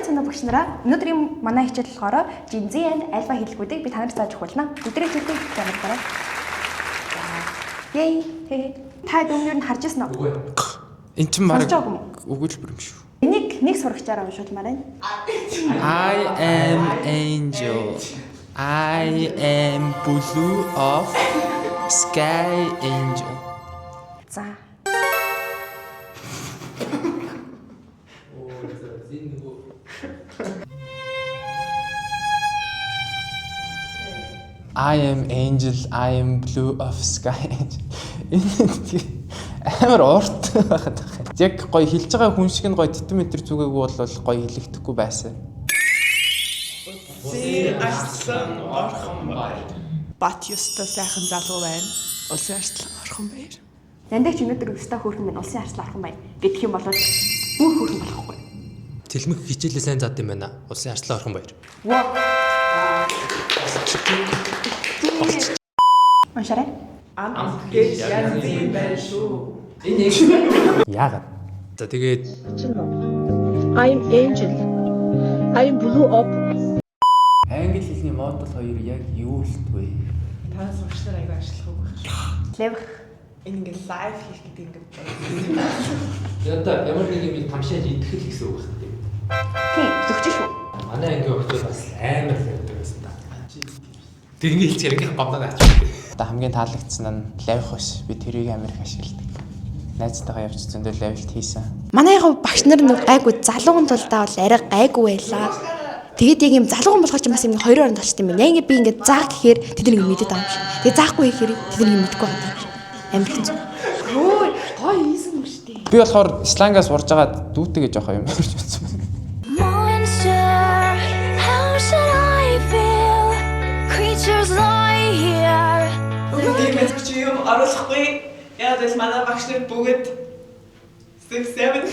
Сайн санаа багш нараа өнөөдрийн манай хичээл болохоор Gen Z and Alpha хэллэгүүдийг би танарт зааж өгүүлнэ. Өдрийн хэлбэг замаараа. Yay. Та өмнөр нь харж ирсэн үү? Энд чинь баг өгүүлбэр юм шүү. Нэг сурагчаараа уншуулмаар байна. I am angel. I am blue of sky angel. За. I am angel, I am blue of sky angel. Амар урт байхад байна. Яг гоё хэлж байгаа хүн шиг нь гоё титметр зүгээгүй бол гоё хэлэгдэхгүй байсан. Улсын арслан орхон баяр. Бат ёстой сайхан залуу байна. Улсын арслан орхон баяр. Нандагч өнөөдөр өстой хөөрхөн минь улсын арслан орхон байна. Гэдэх юм бол бүх хөөрхөн болохгүй. Тэлмэг хичээлээ сайн зад юм байна. Улсын арслан орхон баяр. Уншаарай. Амт гэж янз юм байна шүү. Яагаад? За тэгээд I am angel. I am blue of. Англи хэлний модуль 2 яг юу хэлтвэ? Та сурагч нар аяга ажиллах уу? Левх. Энэ ингээ лайв хийх гэдэг ингээ. одоо ямар нэг юм тамшааж идэхэл гэсэн үг байна. Тийм, зөвч шүү. Манай ангийн охид бас амар байдаг байсан та. Тэгний хэлж ярих гомдоо ачиж. Одоо хамгийн таалагдсан нь лавих биш. Би тэрийг амар их ашигладаг. Найзтайгаа явж зөндөө лавилт хийсэн. Манайхан багш нар нэг гайгүй залууган тулдаа бол арай гайгүй байлаа. Тэгээд яг юм залууган болохоор ч бас юм хоёр оронд очт юм байна. Яг би ингээд заах гэхээр тэд нэг мэдээд байгаа юм шиг. Тэгээд заахгүй гэхээр тэд нэг мэдгүй байгаа юм шиг. Амар хэцүү. Өө, гоё ийсэн юм шүү дээ. Би болохоор слангаас урж байгаа дүүтэйгээ жоох юм ярьж үзсэн. Monster, how should I feel? Creatures lie here. Тийм мэт чи юм оруулахгүй. Яг л манай багш нар бүгд 6 7